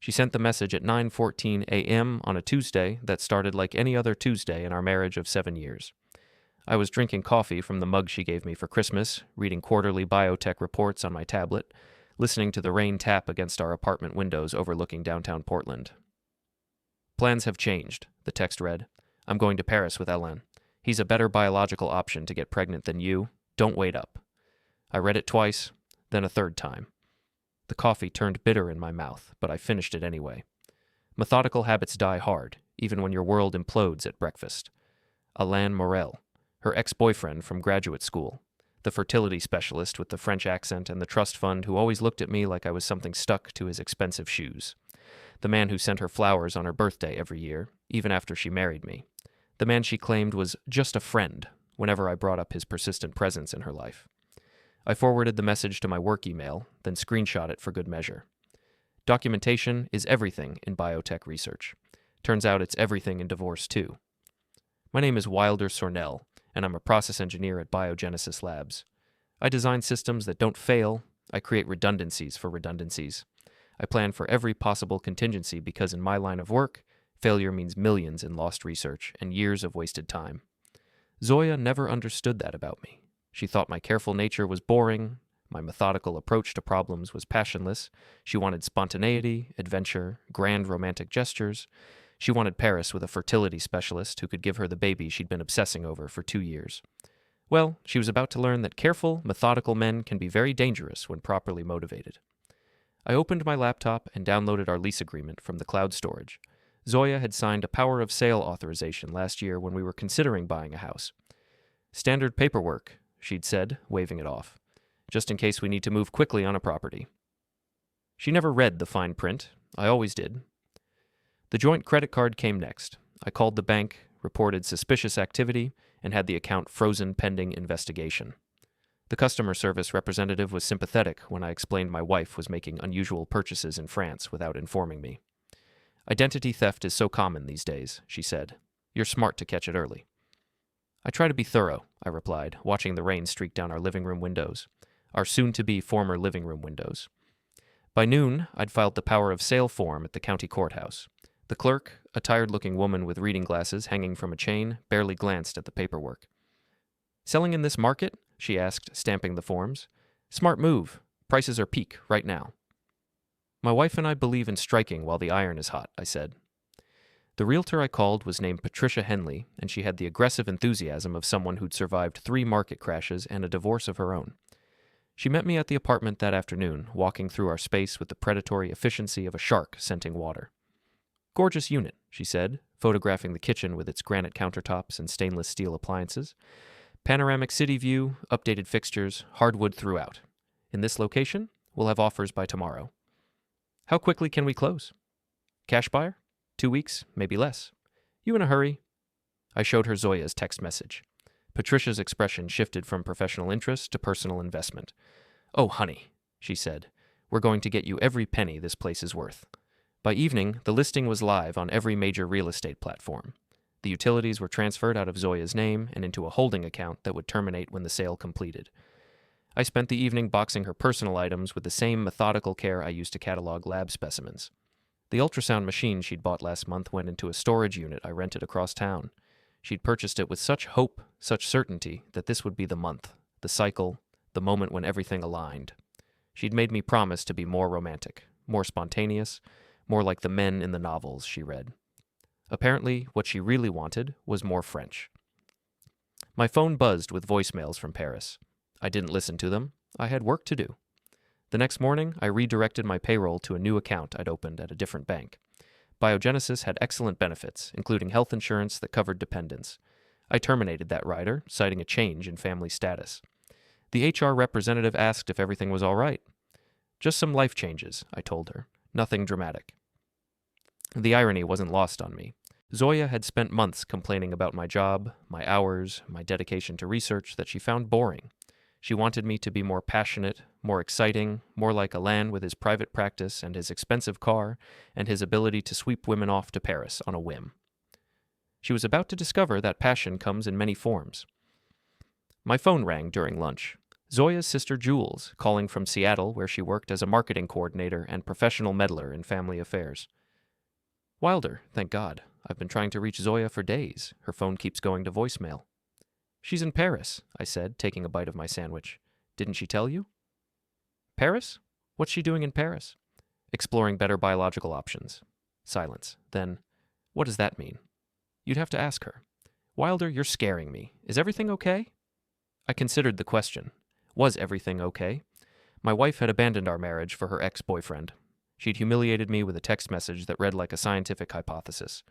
She sent the message at 9:14 a.m. on a Tuesday that started like any other Tuesday in our marriage of 7 years. I was drinking coffee from the mug she gave me for Christmas, reading quarterly biotech reports on my tablet, listening to the rain tap against our apartment windows overlooking downtown Portland. "Plans have changed," the text read. "I'm going to Paris with Ellen. He's a better biological option to get pregnant than you. Don't wait up." I read it twice, then a third time. The coffee turned bitter in my mouth, but I finished it anyway. Methodical habits die hard, even when your world implodes at breakfast. Alain Morel, her ex-boyfriend from graduate school, the fertility specialist with the French accent and the trust fund who always looked at me like I was something stuck to his expensive shoes. The man who sent her flowers on her birthday every year, even after she married me. The man she claimed was just a friend whenever I brought up his persistent presence in her life. I forwarded the message to my work email, then screenshot it for good measure. Documentation is everything in biotech research. Turns out it's everything in divorce, too. My name is Wilder Sornel, and I'm a process engineer at BioGenesis Labs. I design systems that don't fail. I create redundancies for redundancies. I plan for every possible contingency because in my line of work, failure means millions in lost research and years of wasted time. Zoya never understood that about me. She thought my careful nature was boring, my methodical approach to problems was passionless, she wanted spontaneity, adventure, grand romantic gestures. She wanted Paris with a fertility specialist who could give her the baby she'd been obsessing over for 2 years. Well, she was about to learn that careful, methodical men can be very dangerous when properly motivated. I opened my laptop and downloaded our lease agreement from the cloud storage. Zoya had signed a power of sale authorization last year when we were considering buying a house. "Standard paperwork," she'd said, waving it off, "just in case we need to move quickly on a property." She never read the fine print. I always did. The joint credit card came next. I called the bank, reported suspicious activity, and had the account frozen pending investigation. The customer service representative was sympathetic when I explained my wife was making unusual purchases in France without informing me. "Identity theft is so common these days," she said. "You're smart to catch it early." "I try to be thorough," I replied, watching the rain streak down our living room windows, our soon-to-be former living room windows. By noon, I'd filed the power of sale form at the county courthouse. The clerk, a tired-looking woman with reading glasses hanging from a chain, barely glanced at the paperwork. "Selling in this market?" she asked, stamping the forms. "Smart move. Prices are peak right now." "My wife and I believe in striking while the iron is hot," I said. The realtor I called was named Patricia Henley, and she had the aggressive enthusiasm of someone who'd survived 3 market crashes and a divorce of her own. She met me at the apartment that afternoon, walking through our space with the predatory efficiency of a shark scenting water. "Gorgeous unit," she said, photographing the kitchen with its granite countertops and stainless steel appliances. "Panoramic city view, updated fixtures, hardwood throughout. In this location, we'll have offers by tomorrow." "How quickly can we close?" "Cash buyer? 2 weeks, maybe less. You in a hurry?" I showed her Zoya's text message. Patricia's expression shifted from professional interest to personal investment. "Oh, honey," she said, "we're going to get you every penny this place is worth." By evening, the listing was live on every major real estate platform. The utilities were transferred out of Zoya's name and into a holding account that would terminate when the sale completed. I spent the evening boxing her personal items with the same methodical care I used to catalog lab specimens. The ultrasound machine she'd bought last month went into a storage unit I rented across town. She'd purchased it with such hope, such certainty, that this would be the month, the cycle, the moment when everything aligned. She'd made me promise to be more romantic, more spontaneous, more like the men in the novels she read. Apparently, what she really wanted was more French. My phone buzzed with voicemails from Paris. I didn't listen to them. I had work to do. The next morning, I redirected my payroll to a new account I'd opened at a different bank. BioGenesis had excellent benefits, including health insurance that covered dependents. I terminated that rider, citing a change in family status. The HR representative asked if everything was all right. "Just some life changes," I told her. "Nothing dramatic." The irony wasn't lost on me. Zoya had spent months complaining about my job, my hours, my dedication to research that she found boring. She wanted me to be more passionate, more exciting, more like Alain with his private practice and his expensive car, and his ability to sweep women off to Paris on a whim. She was about to discover that passion comes in many forms. My phone rang during lunch. Zoya's sister Jules, calling from Seattle, where she worked as a marketing coordinator and professional meddler in family affairs. Wilder, thank God. I've been trying to reach Zoya for days. Her phone keeps going to voicemail. She's in Paris, I said, taking a bite of my sandwich. Didn't she tell you? Paris? What's she doing in Paris? Exploring better biological options. Silence. Then, what does that mean? You'd have to ask her. Wilder, you're scaring me. Is everything okay? I considered the question. Was everything okay? My wife had abandoned our marriage for her ex-boyfriend. She'd humiliated me with a text message that read like a scientific hypothesis.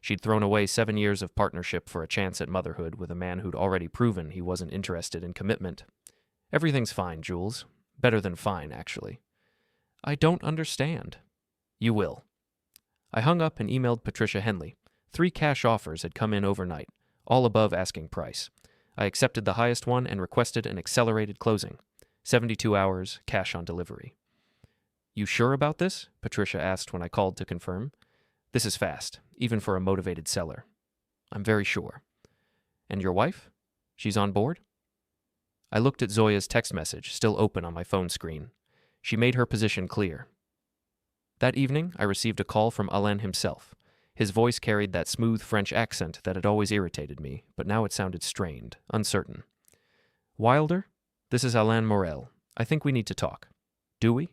She'd thrown away 7 years of partnership for a chance at motherhood with a man who'd already proven he wasn't interested in commitment. Everything's fine, Jules. Better than fine, actually. I don't understand. You will. I hung up and emailed Patricia Henley. 3 cash offers had come in overnight, all above asking price. I accepted the highest one and requested an accelerated closing. 72 hours, cash on delivery. You sure about this? Patricia asked when I called to confirm. This is fast, even for a motivated seller. I'm very sure. And your wife? She's on board? I looked at Zoya's text message, still open on my phone screen. She made her position clear. That evening, I received a call from Alain himself. His voice carried that smooth French accent that had always irritated me, but now it sounded strained, uncertain. Wilder, this is Alain Morel. I think we need to talk. Do we?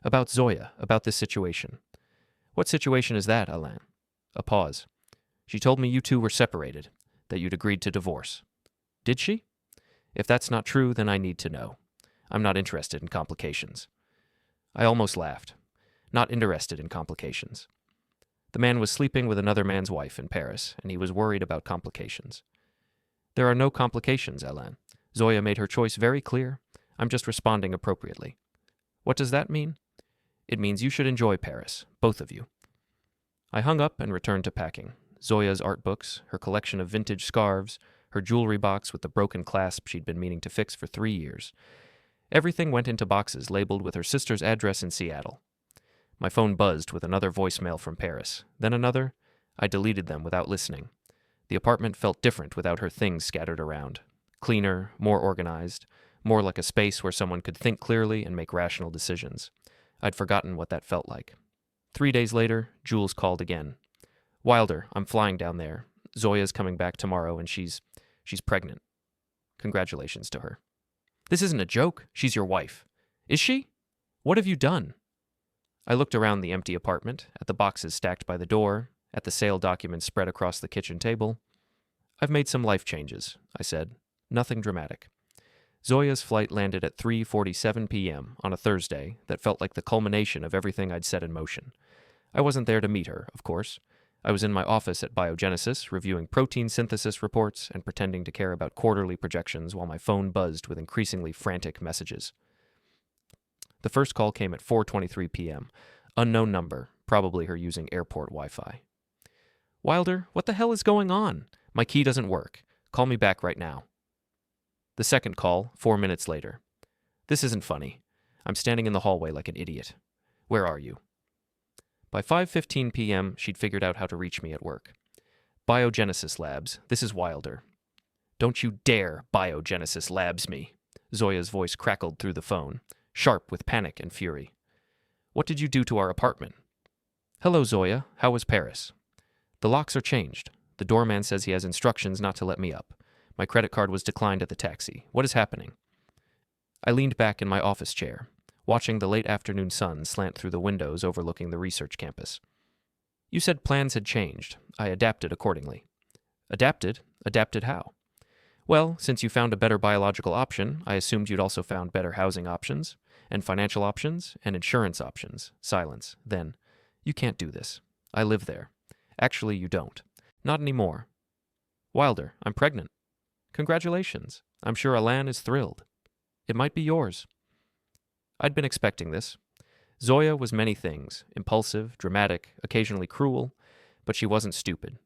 About Zoya, about this situation. What situation is that, Alain? A pause. She told me you two were separated, that you'd agreed to divorce. Did she? If that's not true, then I need to know. I'm not interested in complications. I almost laughed. Not interested in complications. The man was sleeping with another man's wife in Paris, and he was worried about complications. There are no complications, Alain. Zoya made her choice very clear. I'm just responding appropriately. What does that mean? It means you should enjoy Paris, both of you. I hung up and returned to packing. Zoya's art books, her collection of vintage scarves, her jewelry box with the broken clasp she'd been meaning to fix for 3 years. Everything went into boxes labeled with her sister's address in Seattle. My phone buzzed with another voicemail from Paris, then another. I deleted them without listening. The apartment felt different without her things scattered around. Cleaner, more organized, more like a space where someone could think clearly and make rational decisions. I'd forgotten what that felt like. 3 days later, Jules called again. Wilder, I'm flying down there. Zoya's coming back tomorrow and she's pregnant. Congratulations to her. This isn't a joke. She's your wife. Is she? What have you done? I looked around the empty apartment, at the boxes stacked by the door, at the sale documents spread across the kitchen table. I've made some life changes, I said. Nothing dramatic. Zoya's flight landed at 3:47 p.m. on a Thursday that felt like the culmination of everything I'd set in motion. I wasn't there to meet her, of course. I was in my office at BioGenesis, reviewing protein synthesis reports and pretending to care about quarterly projections while my phone buzzed with increasingly frantic messages. The first call came at 4:23 p.m. Unknown number, probably her using airport Wi-Fi. Wilder, what the hell is going on? My key doesn't work. Call me back right now. The second call, 4 minutes later. This isn't funny. I'm standing in the hallway like an idiot. Where are you? By 5:15 p.m., she'd figured out how to reach me at work. BioGenesis Labs, this is Wilder. Don't you dare BioGenesis Labs me. Zoya's voice crackled through the phone, sharp with panic and fury. What did you do to our apartment? Hello, Zoya. How was Paris? The locks are changed. The doorman says he has instructions not to let me up. My credit card was declined at the taxi. What is happening? I leaned back in my office chair, watching the late afternoon sun slant through the windows overlooking the research campus. You said plans had changed. I adapted accordingly. Adapted? Adapted how? Well, since you found a better biological option, I assumed you'd also found better housing options, and financial options, and insurance options. Silence. Then, you can't do this. I live there. Actually, you don't. Not anymore. Wilder, I'm pregnant. Congratulations. I'm sure Alain is thrilled. It might be yours. I'd been expecting this. Zoya was many things, impulsive, dramatic, occasionally cruel, but she wasn't stupid.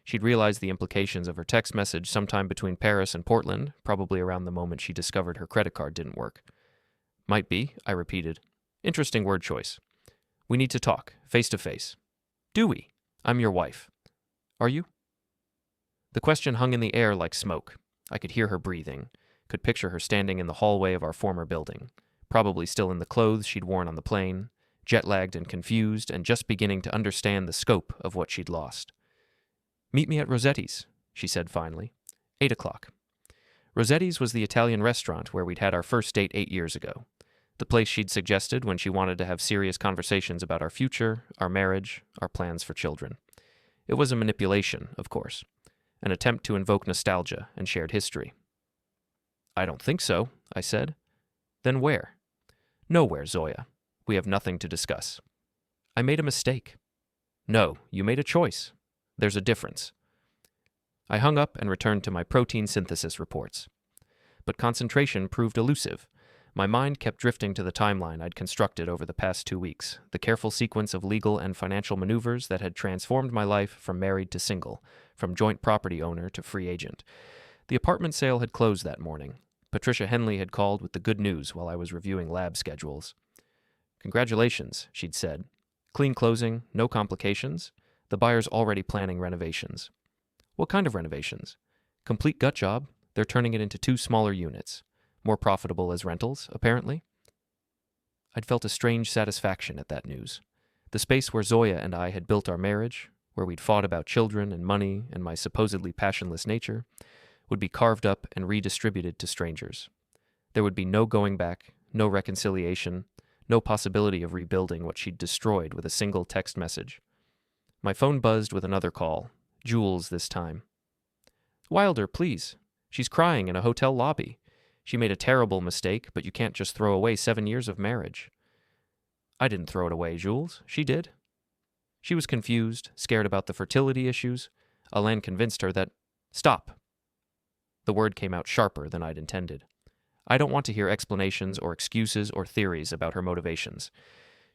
She'd realized the implications of her text message sometime between Paris and Portland, probably around the moment she discovered her credit card didn't work. Might be, I repeated. Interesting word choice. We need to talk, face to face. Do we? I'm your wife. Are you? The question hung in the air like smoke. I could hear her breathing, Could picture her standing in the hallway of our former building, probably still in the clothes she'd worn on the plane, jet-lagged and confused, and just beginning to understand the scope of what she'd lost. "Meet me at Rossetti's," she said finally. 8 o'clock. Rossetti's was the Italian restaurant where we'd had our first date 8 years ago. The place she'd suggested when she wanted to have serious conversations about our future, our marriage, our plans for children. It was a manipulation, of course, an attempt to invoke nostalgia and shared history. "I don't think so," I said. "Then where?" "Nowhere, Zoya. We have nothing to discuss." "I made a mistake." "No, you made a choice. There's a difference." I hung up and returned to my protein synthesis reports. But concentration proved elusive. My mind kept drifting to the timeline I'd constructed over the past 2 weeks, the careful sequence of legal and financial maneuvers that had transformed my life from married to single, from joint property owner to free agent. The apartment sale had closed that morning. Patricia Henley had called with the good news while I was reviewing lab schedules. "Congratulations," she'd said. "Clean closing, no complications. The buyer's already planning renovations." "What kind of renovations?" "Complete gut job. They're turning it into 2 smaller units. More profitable as rentals, apparently." I'd felt a strange satisfaction at that news. The space where Zoya and I had built our marriage, where we'd fought about children and money and my supposedly passionless nature, would be carved up and redistributed to strangers. There would be no going back, no reconciliation, no possibility of rebuilding what she'd destroyed with a single text message. My phone buzzed with another call. Jules this time. "Wilder, please. She's crying in a hotel lobby. She made a terrible mistake, but you can't just throw away 7 years of marriage." "I didn't throw it away, Jules. She did." She was confused, scared about the fertility issues. Alain convinced her that... "Stop." The word came out sharper than I'd intended. I don't want to hear explanations or excuses or theories about her motivations.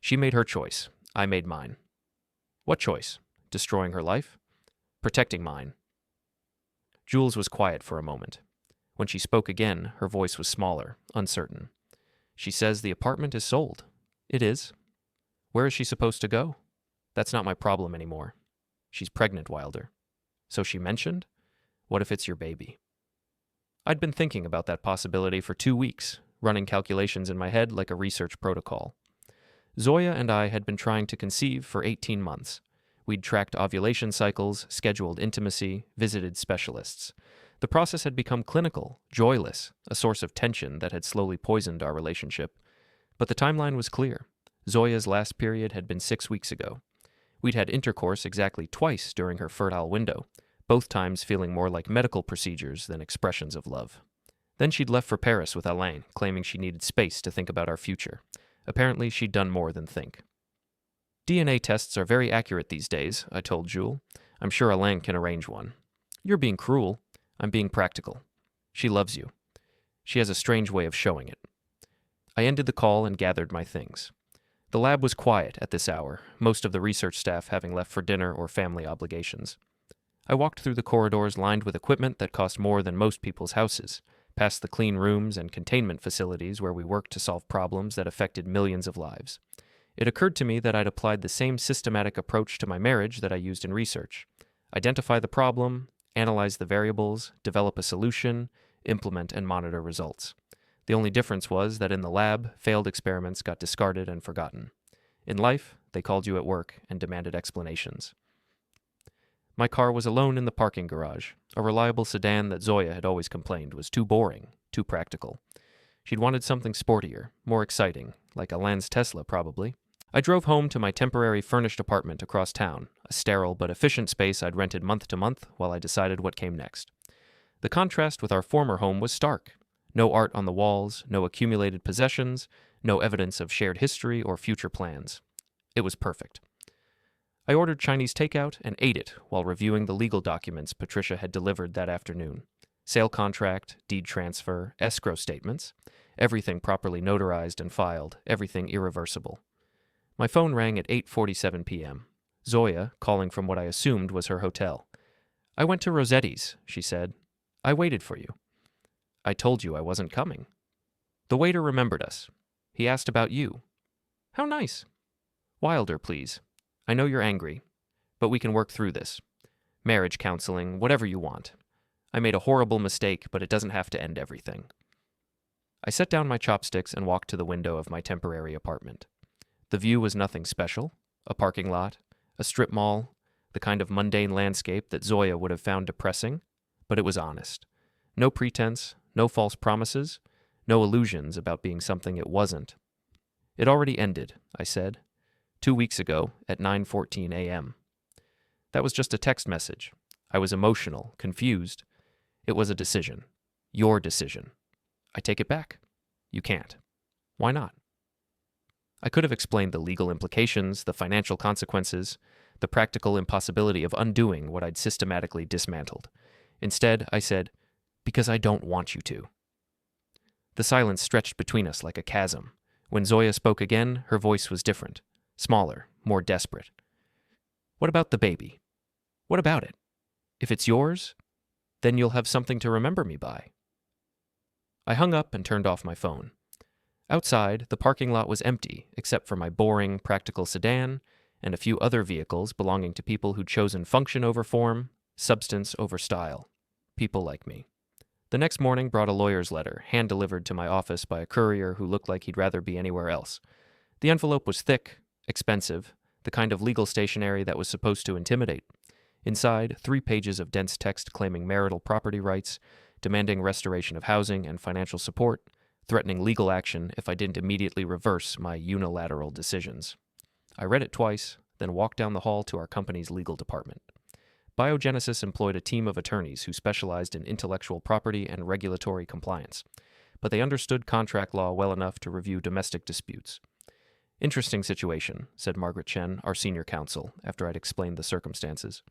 She made her choice. I made mine. What choice? Destroying her life? Protecting mine. Jules was quiet for a moment. When she spoke again, her voice was smaller, uncertain. "She says the apartment is sold." "It is." "Where is she supposed to go?" "That's not my problem anymore." "She's pregnant, Wilder." "So she mentioned?" "What if it's your baby?" I'd been thinking about that possibility for 2 weeks, running calculations in my head like a research protocol. Zoya and I had been trying to conceive for 18 months. We'd tracked ovulation cycles, scheduled intimacy, visited specialists. The process had become clinical, joyless, a source of tension that had slowly poisoned our relationship. But the timeline was clear. Zoya's last period had been 6 weeks ago. We'd had intercourse exactly twice during her fertile window, both times feeling more like medical procedures than expressions of love. Then she'd left for Paris with Alain, claiming she needed space to think about our future. Apparently, she'd done more than think. "DNA tests are very accurate these days," I told Jules. "I'm sure Alain can arrange one." "You're being cruel." "I'm being practical. She loves you. She has a strange way of showing it." I ended the call and gathered my things. The lab was quiet at this hour, most of the research staff having left for dinner or family obligations. I walked through the corridors lined with equipment that cost more than most people's houses, past the clean rooms and containment facilities where we worked to solve problems that affected millions of lives. It occurred to me that I'd applied the same systematic approach to my marriage that I used in research. Identify the problem, analyze the variables, develop a solution, implement and monitor results. The only difference was that in the lab, failed experiments got discarded and forgotten. In life, they called you at work and demanded explanations. My car was alone in the parking garage, a reliable sedan that Zoya had always complained was too boring, too practical. She'd wanted something sportier, more exciting, like Alain's Tesla probably. I drove home to my temporary furnished apartment across town, a sterile but efficient space I'd rented month to month while I decided what came next. The contrast with our former home was stark. No art on the walls, no accumulated possessions, no evidence of shared history or future plans. It was perfect. I ordered Chinese takeout and ate it while reviewing the legal documents Patricia had delivered that afternoon. Sale contract, deed transfer, escrow statements, everything properly notarized and filed, everything irreversible. My phone rang at 8:47 p.m. Zoya, calling from what I assumed was her hotel. "I went to Rossetti's," she said. "I waited for you." "I told you I wasn't coming." The waiter remembered us. He asked about you. "How nice." "Wilder, please. I know you're angry, but we can work through this. Marriage counseling, whatever you want. I made a horrible mistake, but it doesn't have to end everything. I set down my chopsticks and walked to the window of my temporary apartment. The view was nothing special: a parking lot, a strip mall, the kind of mundane landscape that Zoya would have found depressing, but it was honest. No pretense, no false promises, no illusions about being something it wasn't. It already ended, I said, 2 weeks ago at 9:14 a.m. That was just a text message. I was emotional, confused. It was a decision. Your decision. I take it back. You can't. Why not? I could have explained the legal implications, the financial consequences, the practical impossibility of undoing what I'd systematically dismantled. Instead, I said, because I don't want you to. The silence stretched between us like a chasm. When Zoya spoke again, her voice was different, smaller, more desperate. What about the baby? What about it? If it's yours, then you'll have something to remember me by. I hung up and turned off my phone. Outside, the parking lot was empty, except for my boring, practical sedan and a few other vehicles belonging to people who'd chosen function over form, substance over style. People like me. The next morning brought a lawyer's letter, hand-delivered to my office by a courier who looked like he'd rather be anywhere else. The envelope was thick, expensive, the kind of legal stationery that was supposed to intimidate. Inside, 3 pages of dense text claiming marital property rights, demanding restoration of housing and financial support, threatening legal action if I didn't immediately reverse my unilateral decisions. I read it twice, then walked down the hall to our company's legal department. BioGenesis employed a team of attorneys who specialized in intellectual property and regulatory compliance, but they understood contract law well enough to review domestic disputes. Interesting situation, said Margaret Chen, our senior counsel, after I'd explained the circumstances.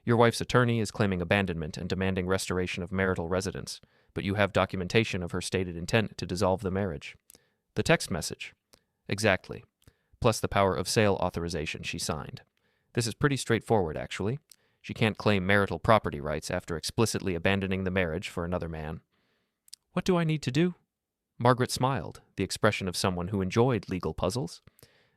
Your wife's attorney is claiming abandonment and demanding restoration of marital residence, but you have documentation of her stated intent to dissolve the marriage. The text message. Exactly. Plus the power of sale authorization she signed. This is pretty straightforward, actually. She can't claim marital property rights after explicitly abandoning the marriage for another man. What do I need to do? Margaret smiled, the expression of someone who enjoyed legal puzzles.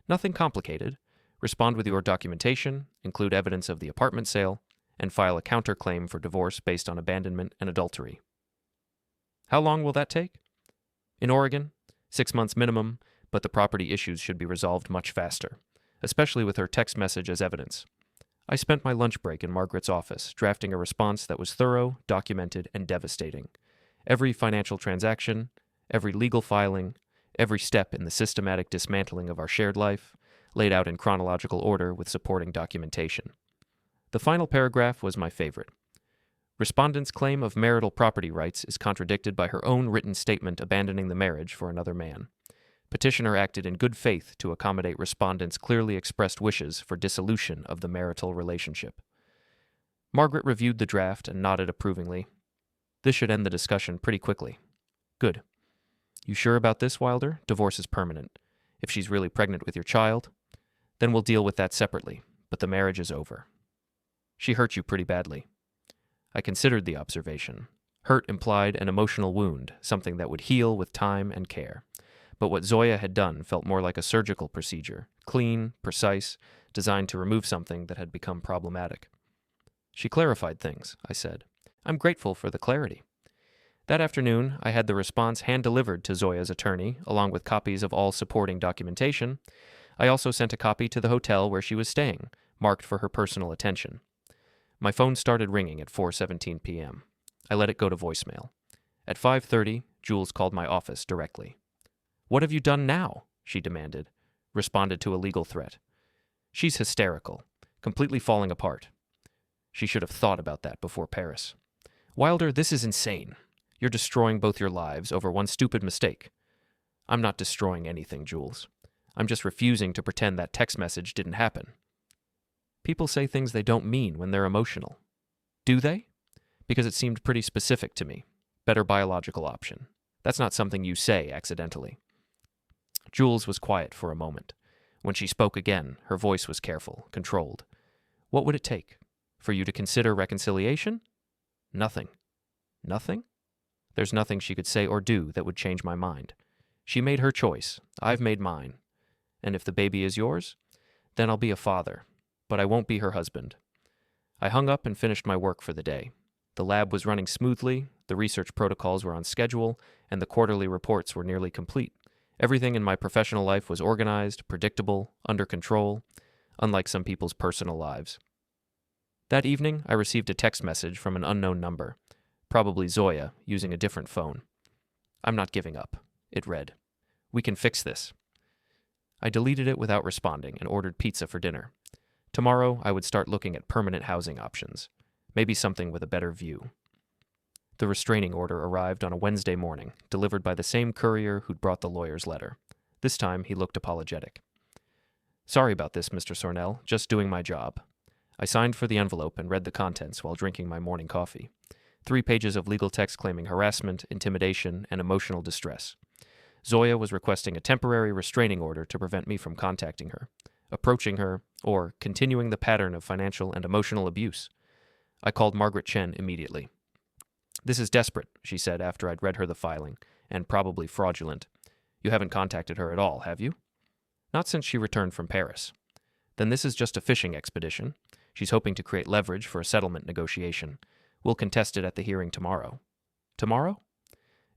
Nothing complicated. Respond with your documentation, include evidence of the apartment sale, and file a counterclaim for divorce based on abandonment and adultery. How long will that take? In Oregon, 6 months minimum, but the property issues should be resolved much faster, especially with her text message as evidence. I spent my lunch break in Margaret's office, drafting a response that was thorough, documented, and devastating. Every financial transaction, every legal filing, every step in the systematic dismantling of our shared life, laid out in chronological order with supporting documentation. The final paragraph was my favorite. Respondent's claim of marital property rights is contradicted by her own written statement abandoning the marriage for another man. Petitioner acted in good faith to accommodate respondent's clearly expressed wishes for dissolution of the marital relationship. Margaret reviewed the draft and nodded approvingly. This should end the discussion pretty quickly. Good. You sure about this, Wilder? Divorce is permanent. If she's really pregnant with your child, then we'll deal with that separately, but the marriage is over. She hurt you pretty badly. I considered the observation. Hurt implied an emotional wound, something that would heal with time and care. But what Zoya had done felt more like a surgical procedure, clean, precise, designed to remove something that had become problematic. She clarified things, I said. I'm grateful for the clarity. That afternoon, I had the response hand-delivered to Zoya's attorney, along with copies of all supporting documentation. I also sent a copy to the hotel where she was staying, marked for her personal attention. My phone started ringing at 4:17 p.m. I let it go to voicemail. At 5:30, Jules called my office directly. What have you done now? She demanded, responded to a legal threat. She's hysterical, completely falling apart. She should have thought about that before Paris. Wilder, this is insane. You're destroying both your lives over one stupid mistake. I'm not destroying anything, Jules. I'm just refusing to pretend that text message didn't happen. People say things they don't mean when they're emotional. Do they? Because it seemed pretty specific to me. Better biological option. That's not something you say accidentally. Jules was quiet for a moment. When she spoke again, her voice was careful, controlled. What would it take? For you to consider reconciliation? Nothing. Nothing? There's nothing she could say or do that would change my mind. She made her choice. I've made mine. And if the baby is yours, then I'll be a father. But I won't be her husband. I hung up and finished my work for the day. The lab was running smoothly, the research protocols were on schedule, and the quarterly reports were nearly complete. Everything in my professional life was organized, predictable, under control, unlike some people's personal lives. That evening, I received a text message from an unknown number, probably Zoya, using a different phone. "I'm not giving up," it read. "We can fix this." I deleted it without responding and ordered pizza for dinner. Tomorrow, I would start looking at permanent housing options, maybe something with a better view. The restraining order arrived on a Wednesday morning, delivered by the same courier who'd brought the lawyer's letter. This time, he looked apologetic. "Sorry about this, Mr. Sornel. Just doing my job." I signed for the envelope and read the contents while drinking my morning coffee. 3 pages of legal text claiming harassment, intimidation, and emotional distress. Zoya was requesting a temporary restraining order to prevent me from contacting her, approaching her, or continuing the pattern of financial and emotional abuse. I called Margaret Chen immediately. "This is desperate," she said after I'd read her the filing, and probably fraudulent. "You haven't contacted her at all, have you?" "Not since she returned from Paris." "Then this is just a fishing expedition. She's hoping to create leverage for a settlement negotiation. We'll contest it at the hearing tomorrow." "Tomorrow?"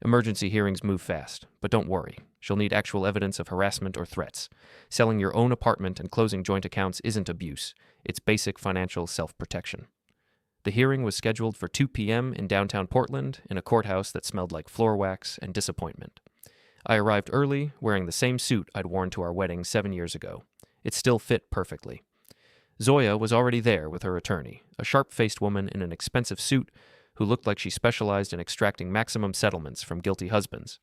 "Emergency hearings move fast, but don't worry. She'll need actual evidence of harassment or threats. Selling your own apartment and closing joint accounts isn't abuse. It's basic financial self-protection." The hearing was scheduled for 2 p.m. in downtown Portland in a courthouse that smelled like floor wax and disappointment. I arrived early, wearing the same suit I'd worn to our wedding 7 years ago. It still fit perfectly. Zoya was already there with her attorney, a sharp-faced woman in an expensive suit who looked like she specialized in extracting maximum settlements from guilty husbands.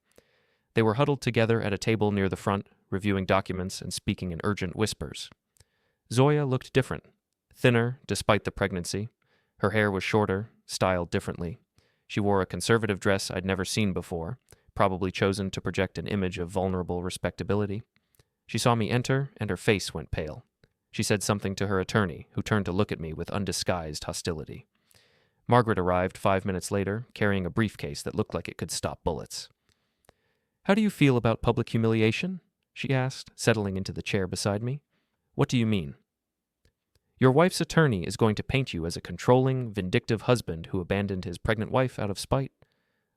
They were huddled together at a table near the front, reviewing documents and speaking in urgent whispers. Zoya looked different, thinner despite the pregnancy. Her hair was shorter, styled differently. She wore a conservative dress I'd never seen before, probably chosen to project an image of vulnerable respectability. She saw me enter, and her face went pale. She said something to her attorney, who turned to look at me with undisguised hostility. Margaret arrived 5 minutes later, carrying a briefcase that looked like it could stop bullets. "How do you feel about public humiliation?" she asked, settling into the chair beside me. "What do you mean?" "Your wife's attorney is going to paint you as a controlling, vindictive husband who abandoned his pregnant wife out of spite.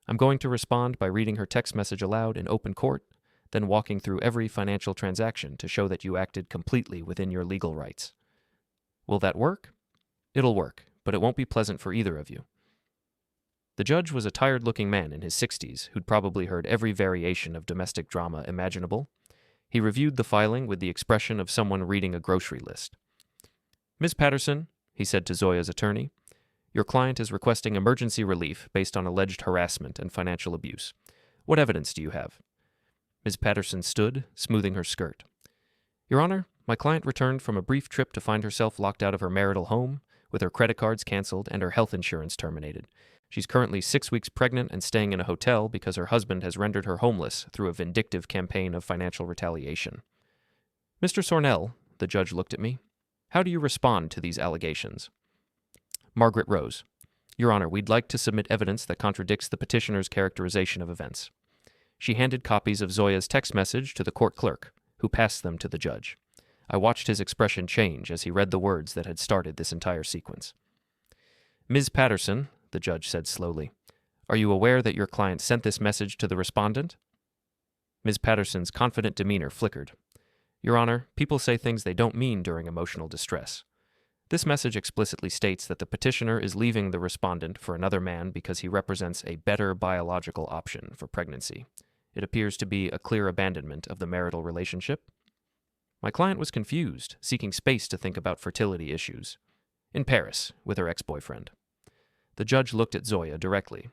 I'm going to respond by reading her text message aloud in open court, then walking through every financial transaction to show that you acted completely within your legal rights. Will that work?" "It'll work, but it won't be pleasant for either of you." The judge was a tired-looking man in his 60s who'd probably heard every variation of domestic drama imaginable. He reviewed the filing with the expression of someone reading a grocery list. "Ms. Patterson," he said to Zoya's attorney, "your client is requesting emergency relief based on alleged harassment and financial abuse. What evidence do you have?" Ms. Patterson stood, smoothing her skirt. "Your Honor, my client returned from a brief trip to find herself locked out of her marital home, with her credit cards canceled and her health insurance terminated. She's currently 6 weeks pregnant and staying in a hotel because her husband has rendered her homeless through a vindictive campaign of financial retaliation." "Mr. Sornel," the judge looked at me, "how do you respond to these allegations?" Margaret rose. "Your Honor, we'd like to submit evidence that contradicts the petitioner's characterization of events." She handed copies of Zoya's text message to the court clerk, who passed them to the judge. I watched his expression change as he read the words that had started this entire sequence. "Ms. Patterson," the judge said slowly, "are you aware that your client sent this message to the respondent?" Ms. Patterson's confident demeanor flickered. "Your Honor, people say things they don't mean during emotional distress. This message explicitly states that the petitioner is leaving the respondent for another man because he represents a better biological option for pregnancy. It appears to be a clear abandonment of the marital relationship." My client was confused, seeking space to think about fertility issues. "In Paris, with her ex-boyfriend." The judge looked at Zoya directly.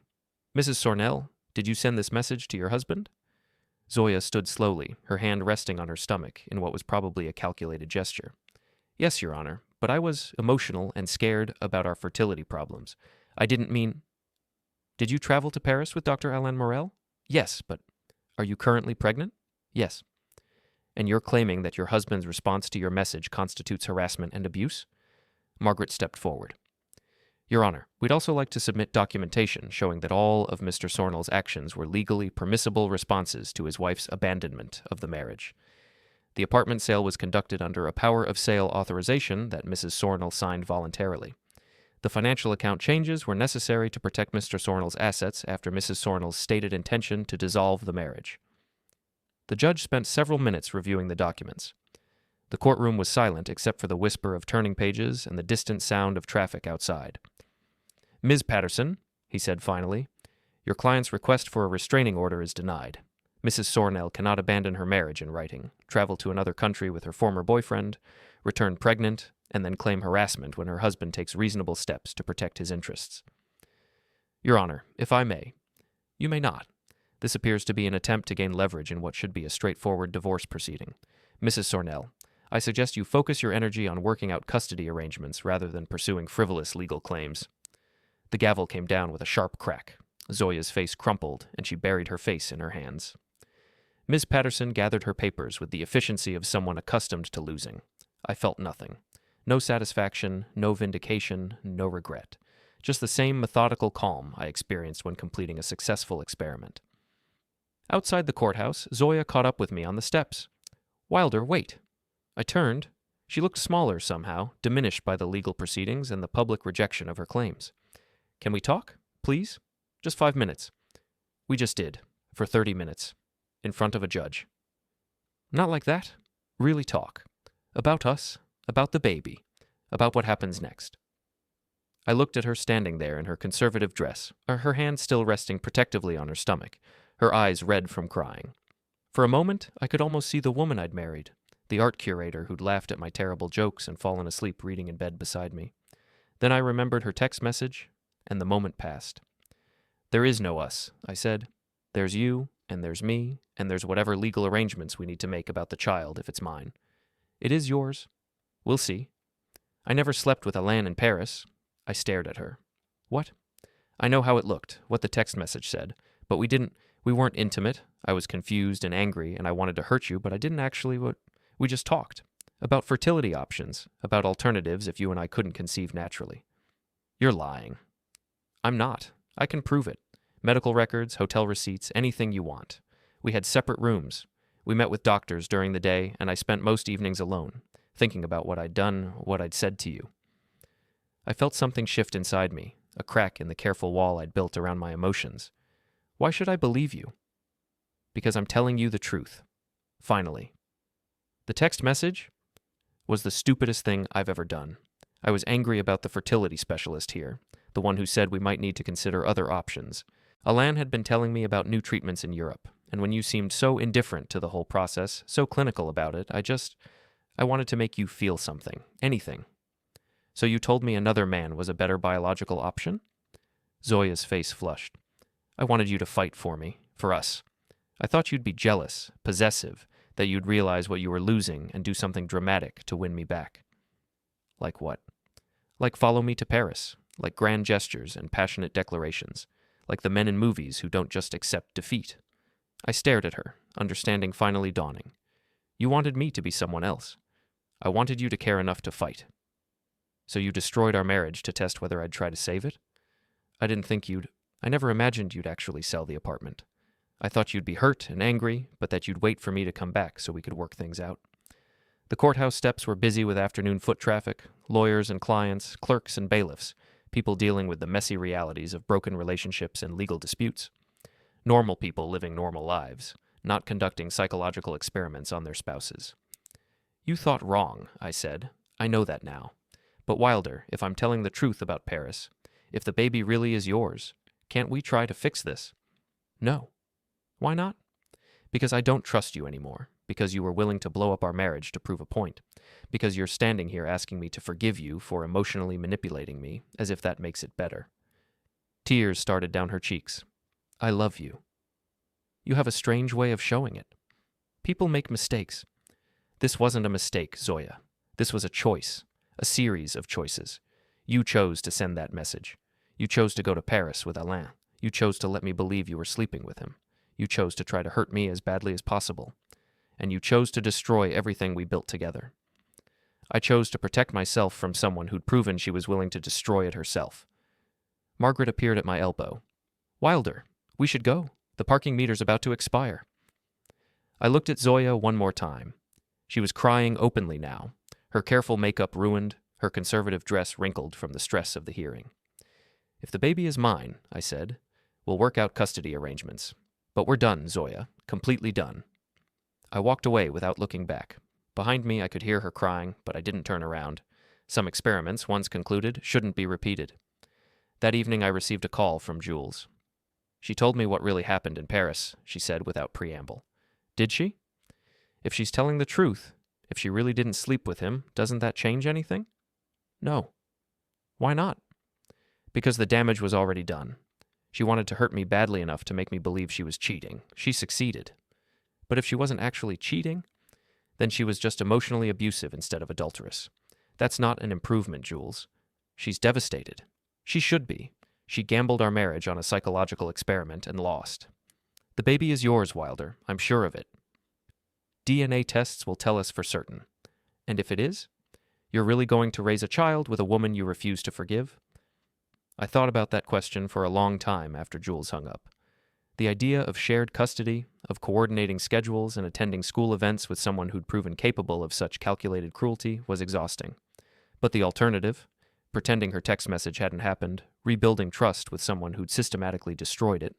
"Mrs. Sornel, did you send this message to your husband?" Zoya stood slowly, her hand resting on her stomach in what was probably a calculated gesture. "Yes, Your Honor, but I was emotional and scared about our fertility problems. I didn't mean—" "Did you travel to Paris with Dr. Alain Morel?" "Yes, but—" "Are you currently pregnant?" "Yes." "And you're claiming that your husband's response to your message constitutes harassment and abuse?" Margaret stepped forward. "Your Honor, we'd also like to submit documentation showing that all of Mr. Sornel's actions were legally permissible responses to his wife's abandonment of the marriage. The apartment sale was conducted under a power of sale authorization that Mrs. Sornel signed voluntarily. The financial account changes were necessary to protect Mr. Sornel's assets after Mrs. Sornel's stated intention to dissolve the marriage. The judge spent several minutes reviewing the documents. The courtroom was silent except for the whisper of turning pages and the distant sound of traffic outside. "Ms. Patterson," he said finally, "your client's request for a restraining order is denied. Mrs. Sornel cannot abandon her marriage in writing, travel to another country with her former boyfriend, return pregnant, and then claim harassment when her husband takes reasonable steps to protect his interests. Your Honor, if I may." "You may not. This appears to be an attempt to gain leverage in what should be a straightforward divorce proceeding. Mrs. Sornel, I suggest you focus your energy on working out custody arrangements rather than pursuing frivolous legal claims." The gavel came down with a sharp crack. Zoya's face crumpled, and she buried her face in her hands. Ms. Patterson gathered her papers with the efficiency of someone accustomed to losing. I felt nothing. No satisfaction, no vindication, no regret. Just the same methodical calm I experienced when completing a successful experiment. Outside the courthouse, Zoya caught up with me on the steps. "Wilder, wait." I turned. She looked smaller somehow, diminished by the legal proceedings and the public rejection of her claims. "Can we talk? Please? Just 5 minutes." We just did, for 30 minutes, in front of a judge. "Not like that. Really talk. About us, about the baby, about what happens next." I looked at her standing there in her conservative dress, her hand still resting protectively on her stomach, her eyes red from crying. For a moment, I could almost see the woman I'd married, the art curator who'd laughed at my terrible jokes and fallen asleep reading in bed beside me. Then I remembered her text message, and the moment passed. "There is no us," I said. "There's you, and there's me, and there's whatever legal arrangements we need to make about the child if it's mine. It is yours. We'll see. I never slept with Alain in Paris." I stared at her. "What?" "I know how it looked, what the text message said, but we weren't intimate. I was confused and angry, and I wanted to hurt you, but I didn't actually. We just talked. About fertility options, about alternatives if you and I couldn't conceive naturally." "You're lying." "I'm not. I can prove it. Medical records, hotel receipts, anything you want. We had separate rooms. We met with doctors during the day, and I spent most evenings alone, thinking about what I'd done, what I'd said to you." I felt something shift inside me, a crack in the careful wall I'd built around my emotions. "Why should I believe you?" "Because I'm telling you the truth. Finally." The text message was the stupidest thing I've ever done. I was angry about the fertility specialist here, the one who said we might need to consider other options. Alain had been telling me about new treatments in Europe, and when you seemed so indifferent to the whole process, so clinical about it, I wanted to make you feel something, anything. "So you told me another man was a better biological option?" Zoya's face flushed. "I wanted you to fight for me, for us. I thought you'd be jealous, possessive, that you'd realize what you were losing and do something dramatic to win me back." "Like what?" "Like follow me to Paris, like grand gestures and passionate declarations, like the men in movies who don't just accept defeat." I stared at her, understanding finally dawning. "You wanted me to be someone else. I wanted you to care enough to fight. So you destroyed our marriage to test whether I'd try to save it? I never imagined you'd actually sell the apartment. I thought you'd be hurt and angry, but that you'd wait for me to come back so we could work things out." The courthouse steps were busy with afternoon foot traffic, lawyers and clients, clerks and bailiffs, people dealing with the messy realities of broken relationships and legal disputes. Normal people living normal lives, not conducting psychological experiments on their spouses. "You thought wrong," I said. "I know that now. But Wilder, if I'm telling the truth about Paris, if the baby really is yours, can't we try to fix this?" "No." "Why not?" "Because I don't trust you anymore, because you were willing to blow up our marriage to prove a point, because you're standing here asking me to forgive you for emotionally manipulating me, as if that makes it better." Tears started down her cheeks. "I love you." "You have a strange way of showing it." "People make mistakes." "This wasn't a mistake, Zoya. This was a choice, a series of choices. You chose to send that message. You chose to go to Paris with Alain. You chose to let me believe you were sleeping with him. You chose to try to hurt me as badly as possible. And you chose to destroy everything we built together. I chose to protect myself from someone who'd proven she was willing to destroy it herself." Margaret appeared at my elbow. "Wilder, we should go. The parking meter's about to expire." I looked at Zoya one more time. She was crying openly now, her careful makeup ruined, Her conservative dress wrinkled from the stress of the hearing. "If the baby is mine," I said, "we'll work out custody arrangements. But we're done, Zoya. Completely done." I walked away without looking back. Behind me, I could hear her crying, but I didn't turn around. Some experiments, once concluded, shouldn't be repeated. That evening, I received a call from Jules. "She told me what really happened in Paris," she said without preamble. "Did she? If she's telling the truth, if she really didn't sleep with him, doesn't that change anything?" "No." "Why not?" "Because the damage was already done. She wanted to hurt me badly enough to make me believe she was cheating. She succeeded. But if she wasn't actually cheating, then she was just emotionally abusive instead of adulterous. That's not an improvement, Jules. She's devastated. She should be. She gambled our marriage on a psychological experiment and lost. The baby is yours, Wilder. I'm sure of it. DNA tests will tell us for certain. And if it is, you're really going to raise a child with a woman you refuse to forgive?" I thought about that question for a long time after Jules hung up. The idea of shared custody, of coordinating schedules and attending school events with someone who'd proven capable of such calculated cruelty, was exhausting. But the alternative, pretending her text message hadn't happened, rebuilding trust with someone who'd systematically destroyed it,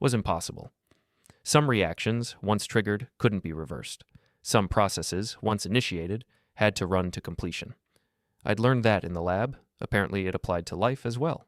was impossible. Some reactions, once triggered, couldn't be reversed. Some processes, once initiated, had to run to completion. I'd learned that in the lab. Apparently it applied to life as well.